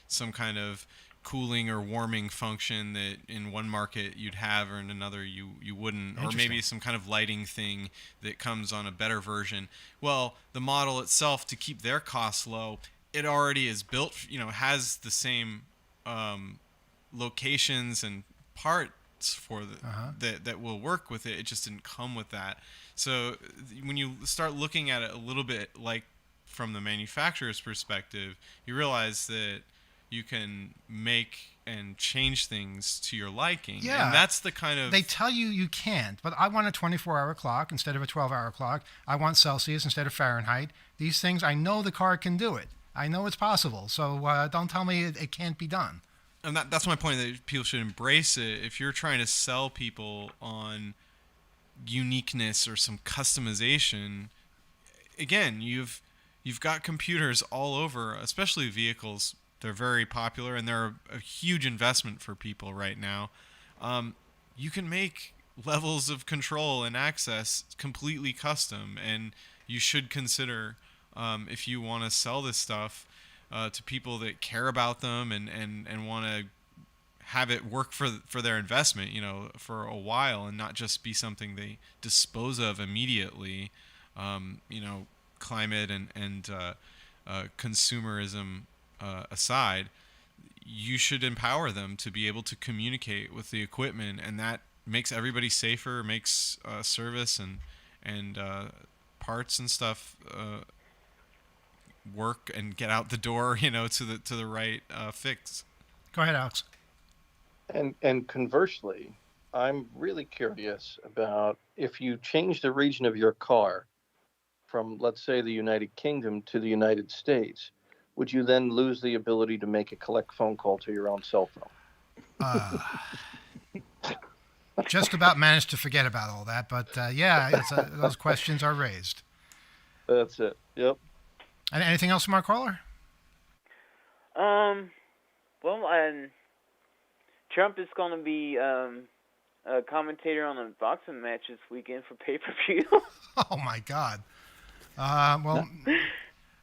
some kind of cooling or warming function that in one market you'd have or in another you wouldn't, or maybe some kind of lighting thing that comes on a better version. Well, the model itself, to keep their costs low, it already is built, has the same locations and parts for that will work with it. It just didn't come with that. So when you start looking at it a little bit like from the manufacturer's perspective, you realize that you can make and change things to your liking. Yeah. And that's the kind of... They tell you can't, but I want a 24-hour clock instead of a 12-hour clock. I want Celsius instead of Fahrenheit. These things, I know the car can do it. I know it's possible. So don't tell me it can't be done. And that's my point, that people should embrace it. If you're trying to sell people on uniqueness or some customization, again, you've got computers all over, especially vehicles. They're very popular, and they're a huge investment for people right now. You can make levels of control and access completely custom, and you should consider, if you want to sell this stuff to people that care about them and want to have it work for their investment, for a while, and not just be something they dispose of immediately. Climate and consumerism aside, you should empower them to be able to communicate with the equipment, and that makes everybody safer, makes service and parts and stuff work and get out the door, to the right fix. Go ahead, Alex. And conversely, I'm really curious about if you change the region of your car from, let's say, the United Kingdom to the United States, would you then lose the ability to make a collect phone call to your own cell phone? Just about managed to forget about all that, but yeah, those questions are raised. That's it. Yep. And anything else from our caller? Well, Trump is going to be a commentator on a boxing match this weekend for pay-per-view. Oh my God. Well,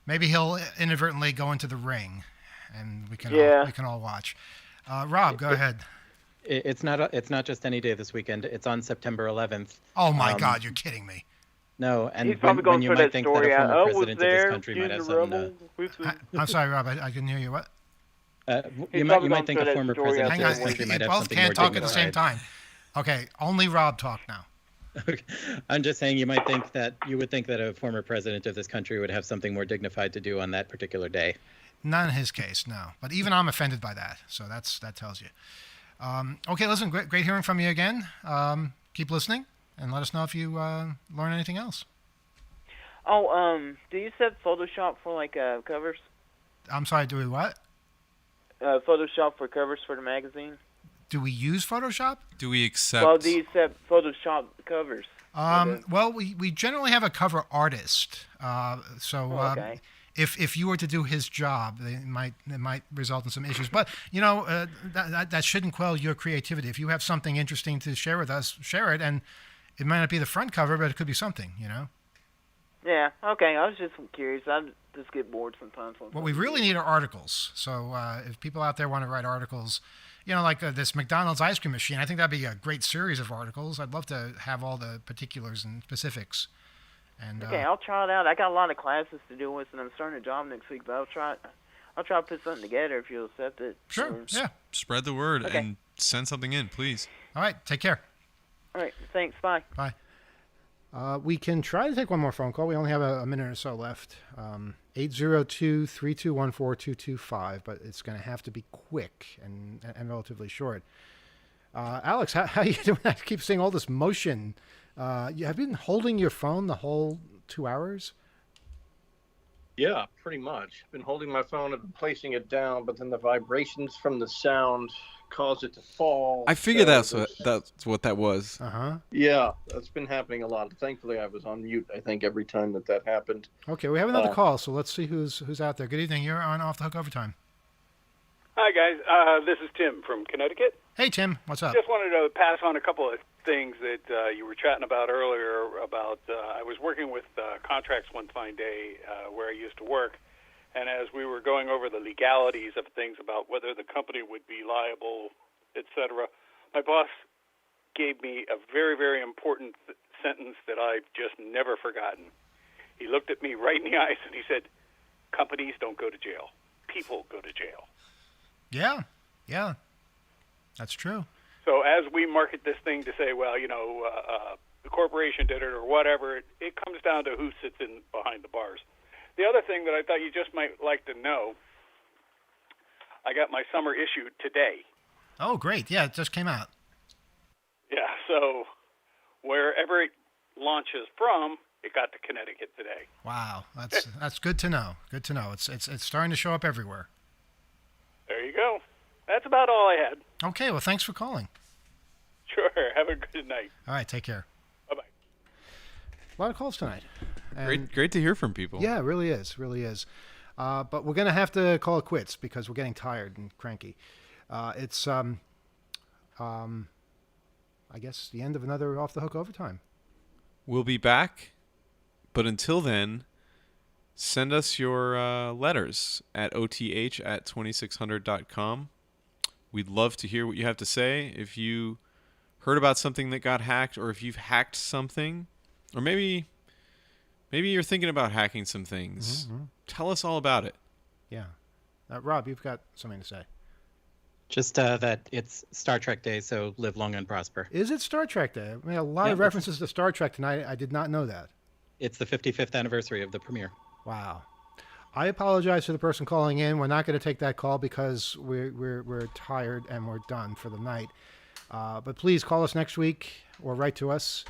maybe he'll inadvertently go into the ring, and we can all watch. Rob, go ahead. It's not just any day this weekend. It's on September 11th. Oh my God, you're kidding me. No, and He's probably going when you through might that think story that a former out. president of this country might have something to... I'm sorry, Rob. I couldn't hear you. What? You might think a former president Hang of on. this country might You have both something can't more talk at the same dignified. time. Okay, only Rob talk now. I'm just saying you would think that a former president of this country would have something more dignified to do on that particular day. Not in his case, no. But even I'm offended by that, so that tells you. Okay, listen, great hearing from you again. Keep listening, and let us know if you learn anything else. Oh, do you set Photoshop for covers? I'm sorry, do we what? Photoshop for covers for the magazine? Do we use Photoshop? Do we accept? Well, do you set Photoshop covers? Well, we generally have a cover artist. Okay. If you were to do his job, it might result in some issues. But that shouldn't quell your creativity. If you have something interesting to share with us, share it. And it might not be the front cover, but it could be something. Yeah. Okay. I was just curious. I just get bored sometimes. What we really need are articles. So if people out there want to write articles, like this McDonald's ice cream machine, I think that'd be a great series of articles. I'd love to have all the particulars and specifics. And okay, I'll try it out. I got a lot of classes to do with, and I'm starting a job next week. But I'll try to put something together if you'll accept it. Sure. Yeah. Spread the word Okay. and send something in, please. All right. Take care. All right. Thanks. Bye. Bye. We can try to take one more phone call. We only have a minute or so left. 802-3214-2225, but it's going to have to be quick and relatively short. Alex, how are you doing? I keep seeing all this motion. You have been holding your phone the whole 2 hours? Yeah, pretty much. Been holding my phone and placing it down, but then the vibrations from the sound caused it to fall. I figured So that's what that was. Uh-huh. Yeah, that's been happening a lot. Thankfully, I was on mute, I think, every time that happened. Okay, we have another call, so let's see who's out there. Good evening. You're on Off the Hook Overtime. Hi, guys. This is Tim from Connecticut. Hey, Tim. What's up? Just wanted to pass on a couple of things that you were chatting about earlier about I was working with contracts one fine day where I used to work, and as we were going over the legalities of things about whether the company would be liable, etc., my boss gave me a very, very important sentence that I've just never forgotten. He looked at me right in the eyes and he said, "Companies don't go to jail. People go to jail." Yeah. That's true. So as we market this thing to say, well, the corporation did it or whatever, it comes down to who sits in behind the bars. The other thing that I thought you just might like to know, I got my summer issue today. Oh, great. Yeah, it just came out. Yeah, so wherever it launches from, it got to Connecticut today. Wow, that's good to know. Good to know. It's starting to show up everywhere. There you go. That's about all I had. Okay, well, thanks for calling. Sure. Have a good night. All right, take care. Bye-bye. A lot of calls tonight. And Great to hear from people. Yeah, it really is. But we're going to have to call it quits because we're getting tired and cranky. It's, I guess, the end of another Off the Hook Overtime. We'll be back, but until then, send us your letters at oth@2600.com. We'd love to hear what you have to say. If you heard about something that got hacked, or if you've hacked something, or maybe you're thinking about hacking some things, tell us all about it. Yeah. Rob, you've got something to say. Just that it's Star Trek Day, so live long and prosper. Is it Star Trek Day? I mean, a lot of references to Star Trek tonight. I did not know that. It's the 55th anniversary of the premiere. Wow. I apologize to the person calling in. We're not going to take that call because we're tired and we're done for the night. But please call us next week or write to us,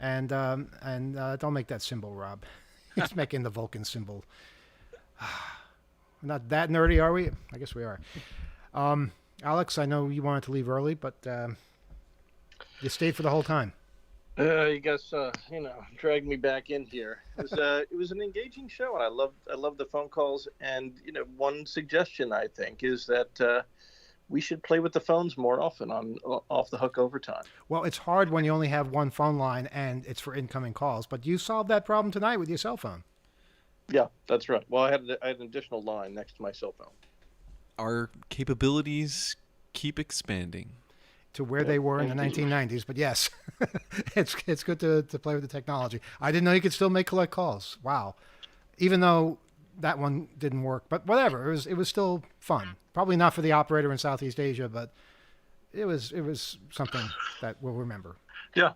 and don't make that symbol, Rob. He's making the Vulcan symbol. Not that nerdy, are we? I guess we are. Alex, I know you wanted to leave early, but you stayed for the whole time. You guys, dragged me back in here. It was an engaging show, and I loved the phone calls. And one suggestion I think is that we should play with the phones more often on Off the Hook Overtime. Well, it's hard when you only have one phone line and it's for incoming calls. But you solved that problem tonight with your cell phone. Yeah, that's right. Well, I had an additional line next to my cell phone. Our capabilities keep expanding to where they were in the 1990s, but yes, it's good to play with the technology. I didn't know you could still collect calls. Wow. Even though that one didn't work, but whatever, it was still fun. Probably not for the operator in Southeast Asia, but it was something that we'll remember. Yeah.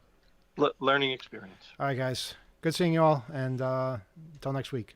Learning experience. All right, guys. Good seeing you all, and until next week.